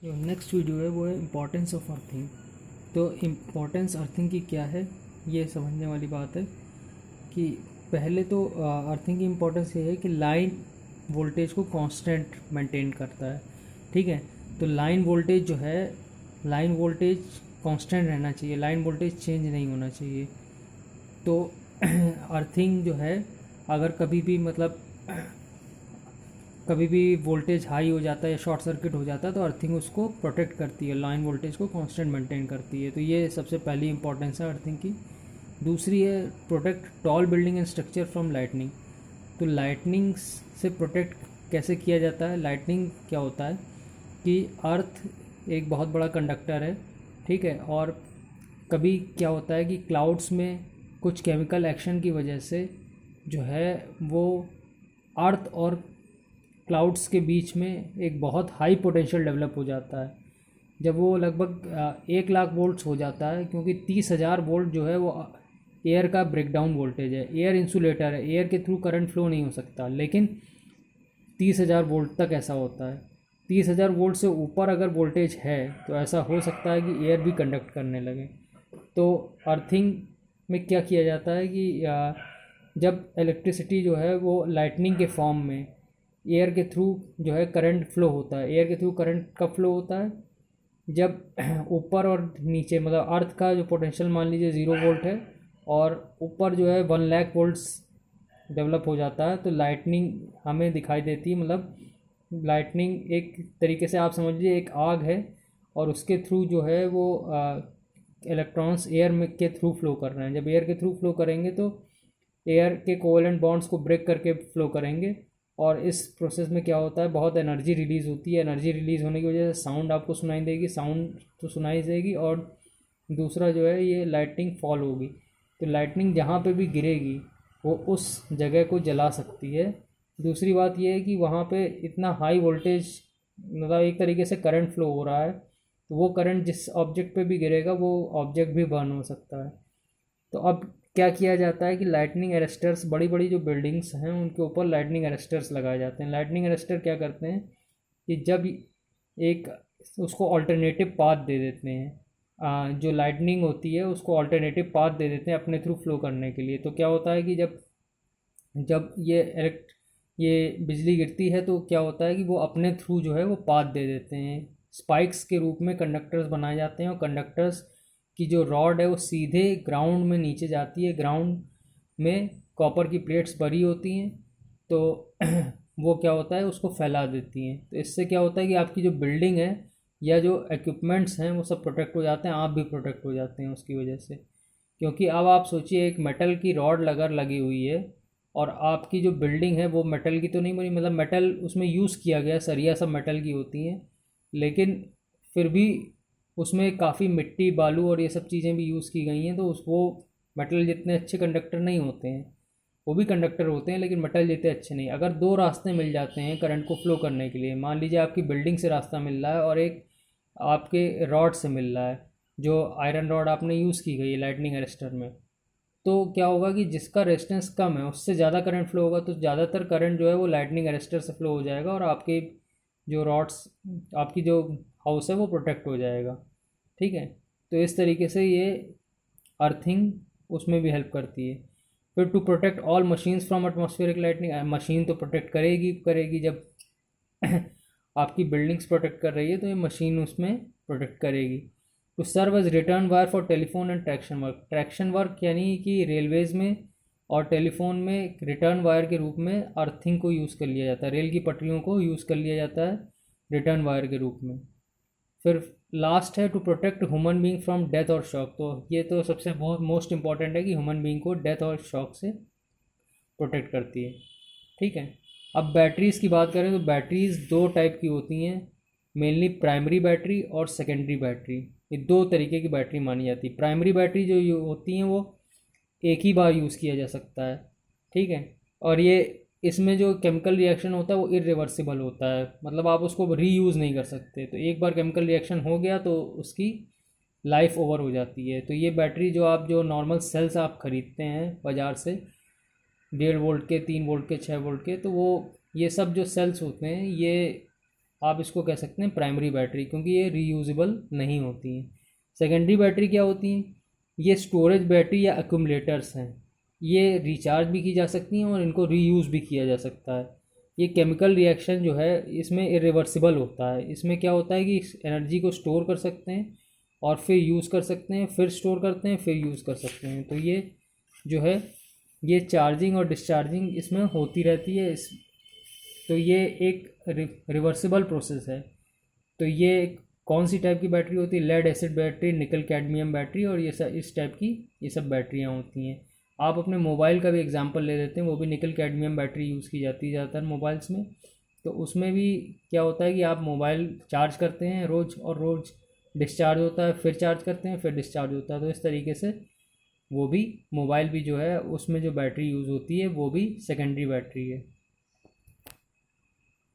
Next video है वो है इम्पोर्टेंस ऑफ अर्थिंग। तो इम्पोर्टेंस अर्थिंग की क्या है ये समझने वाली बात है कि पहले तो अर्थिंग की इम्पोर्टेंस ये है कि लाइन वोल्टेज को कांस्टेंट मेंटेन करता है। ठीक है, तो लाइन वोल्टेज जो है, लाइन वोल्टेज कांस्टेंट रहना चाहिए, लाइन वोल्टेज चेंज नहीं होना चाहिए। तो अर्थिंग जो है अगर कभी भी मतलब कभी भी वोल्टेज हाई हो जाता है या शॉर्ट सर्किट हो जाता है तो अर्थिंग उसको प्रोटेक्ट करती है, लाइन वोल्टेज को कांस्टेंट मेंटेन करती है। तो ये सबसे पहली इंपॉर्टेंस है अर्थिंग की। दूसरी है protect tall building and structure from lightning. तो लाइटनिंग से प्रोटेक्ट कैसे किया जाता है? लाइटनिंग क्या होता है कि अर्थ एक बहुत बड़ा कंडक्टर है, ठीक है, और कभी क्या होता है कि क्लाउड्स में कुछ केमिकल एक्शन की वजह से जो है वो अर्थ और क्लाउड्स के बीच में एक बहुत हाई पोटेंशियल डेवलप हो जाता है। जब वो लगभग 1 लाख वोल्ट्स हो जाता है, क्योंकि 30,000 वोल्ट जो है वो एयर का ब्रेकडाउन वोल्टेज है। एयर इंसुलेटर है, एयर के थ्रू करंट फ्लो नहीं हो सकता, लेकिन 30,000 वोल्ट तक ऐसा होता है। 30,000 वोल्ट से ऊपर अगर वोल्टेज है तो ऐसा हो सकता है कि एयर भी कंडक्ट करने लगे। तो अर्थिंग में क्या किया जाता है कि जब इलेक्ट्रिसिटी जो है वो लाइटनिंग के फॉर्म में एयर के थ्रू जो है करंट फ्लो होता है। एयर के थ्रू करंट कब फ्लो होता है? जब ऊपर और नीचे मतलब अर्थ का जो पोटेंशियल मान लीजिए 0 वोल्ट है और ऊपर जो है 1 लाख वोल्ट्स डेवलप हो जाता है, तो लाइटनिंग हमें दिखाई देती है। मतलब लाइटनिंग एक तरीके से आप समझ लीजिए एक आग है और उसके थ्रू जो है वो इलेक्ट्रॉन्स एयर में के थ्रू फ्लो कर रहे हैं। जब एयर के थ्रू फ्लो करेंगे तो एयर के कोवेलेंट बॉन्ड्स को ब्रेक करके फ्लो करेंगे और इस प्रोसेस में क्या होता है, बहुत एनर्जी रिलीज़ होती है। एनर्जी रिलीज़ होने की वजह से साउंड आपको सुनाई देगी, साउंड तो सुनाई देगी, और दूसरा जो है ये लाइटनिंग फॉल होगी। तो लाइटनिंग जहाँ पे भी गिरेगी वो उस जगह को जला सकती है। दूसरी बात ये है कि वहाँ पे इतना हाई वोल्टेज मतलब एक तरीके से करंट फ्लो हो रहा है, तो वो करंट जिस ऑब्जेक्ट पे भी गिरेगा वो ऑब्जेक्ट भी बर्न हो सकता है। तो अब क्या किया जाता है कि लाइटनिंग अरेस्टर्स, बड़ी बड़ी जो बिल्डिंग्स हैं उनके ऊपर लाइटनिंग अरेस्टर्स लगाए जाते हैं। लाइटनिंग अरेस्टर क्या करते हैं कि जब एक उसको अल्टरनेटिव पाथ दे देते हैं, जो लाइटनिंग होती है उसको अल्टरनेटिव पाथ दे देते हैं अपने थ्रू फ्लो करने के लिए। तो क्या होता है कि जब जब ये बिजली गिरती है तो क्या होता है कि वो अपने थ्रू जो है वो पाथ दे देते हैं। स्पाइक्स के रूप में कंडक्टर्स बनाए जाते हैं और कंडक्टर्स की जो रॉड है वो सीधे ग्राउंड में नीचे जाती है। ग्राउंड में कॉपर की प्लेट्स भरी होती हैं, तो वो क्या होता है उसको फैला देती हैं। तो इससे क्या होता है कि आपकी जो बिल्डिंग है या जो इक्विपमेंट्स हैं वो सब प्रोटेक्ट हो जाते हैं, आप भी प्रोटेक्ट हो जाते हैं उसकी वजह से। क्योंकि अब आप सोचिए एक मेटल की रॉड अगर लगी हुई है और आपकी जो बिल्डिंग है वो मेटल की तो नहीं बनी, मतलब मेटल उसमें यूज़ किया गया, सरिया सब मेटल की होती हैं, लेकिन फिर भी उसमें काफ़ी मिट्टी बालू और ये सब चीज़ें भी यूज़ की गई हैं। तो उस वो मेटल जितने अच्छे कंडक्टर नहीं होते हैं, वो भी कंडक्टर होते हैं लेकिन मेटल जितने अच्छे नहीं। अगर दो रास्ते मिल जाते हैं करंट को फ्लो करने के लिए, मान लीजिए आपकी बिल्डिंग से रास्ता मिल रहा है और एक आपके रॉड से मिल रहा है, जो आयरन रॉड आपने यूज़ की गई है लाइटनिंग अरेस्टर में, तो क्या होगा कि जिसका रेजिस्टेंस कम है उससे ज़्यादा करंट फ्लो होगा, तो ज़्यादातर करंट जो है वो लाइटनिंग अरेस्टर से फ्लो हो जाएगा और आपके जो रॉड्स, आपकी जो हाउस है वो प्रोटेक्ट हो जाएगा। ठीक है, तो इस तरीके से ये अर्थिंग उसमें भी हेल्प करती है। फिर to protect all machines from atmospheric lightning, machine तो प्रोटेक्ट करेगी करेगी, जब आपकी बिल्डिंग्स प्रोटेक्ट कर रही है तो ये मशीन उसमें प्रोटेक्ट करेगी। To serve as return wire for telephone and traction work. Traction work यानी कि रेलवेज़ में और टेलीफोन में रिटर्न वायर के रूप में अर्थिंग को यूज़ कर लिया जाता है। रेल की पटरियों को यूज़ कर लिया जाता है रिटर्न वायर के रूप में। फिर लास्ट है to protect human being from death और शॉक। तो ये तो सबसे बहुत मोस्ट इंपॉर्टेंट है कि ह्यूमन बीइंग को डेथ और शॉक से प्रोटेक्ट करती है। ठीक है, अब बैटरीज़ की बात करें तो बैटरीज़ दो टाइप की होती हैं, मेनली प्राइमरी बैटरी और सेकेंडरी बैटरी। ये दो तरीके की बैटरी मानी जाती है। प्राइमरी बैटरी जो होती हैं वो एक ही बार यूज़ किया जा सकता है, ठीक है, और ये इसमें जो केमिकल रिएक्शन होता है वो इरिवर्सिबल होता है, मतलब आप उसको रीयूज़ नहीं कर सकते। तो एक बार केमिकल रिएक्शन हो गया तो उसकी लाइफ ओवर हो जाती है। तो ये बैटरी जो आप जो नॉर्मल सेल्स आप ख़रीदते हैं बाज़ार से, 1.5 वोल्ट के, 3 वोल्ट के, 6 वोल्ट के, तो वो ये सब जो सेल्स होते हैं ये आप इसको कह सकते हैं प्राइमरी बैटरी, क्योंकि ये रीयूजेबल नहीं होती हैं। सेकेंडरी बैटरी क्या होती हैं? ये स्टोरेज बैटरी या एक्यूमुलेटर्स हैं। ये रिचार्ज भी की जा सकती हैं और इनको रीयूज़ भी किया जा सकता है। ये केमिकल रिएक्शन जो है इसमें इरिवर्सिबल होता है। इसमें क्या होता है कि इस एनर्जी को स्टोर कर सकते हैं और फिर यूज़ कर सकते हैं, फिर स्टोर करते हैं, फिर यूज़ कर सकते हैं। तो ये जो है ये चार्जिंग और डिस्चार्जिंग इसमें होती रहती है। तो ये एक रिवर्सिबल प्रोसेस है। तो ये कौन सी टाइप की बैटरी होती है? Lead acid battery, nickel cadmium battery, और ये सब इस टाइप की ये सब बैटरियाँ होती हैं। आप अपने मोबाइल का भी एग्जांपल ले लेते हैं, वो भी निकल कैडमियम बैटरी यूज़ की जाती है ज़्यादातर मोबाइल्स में। तो उसमें भी क्या होता है कि आप मोबाइल चार्ज करते हैं रोज़, और रोज़ डिस्चार्ज होता है, फिर चार्ज करते हैं, फिर डिस्चार्ज होता है। तो इस तरीके से वो भी मोबाइल भी जो है उसमें जो बैटरी यूज़ होती है वो भी सेकेंडरी बैटरी है।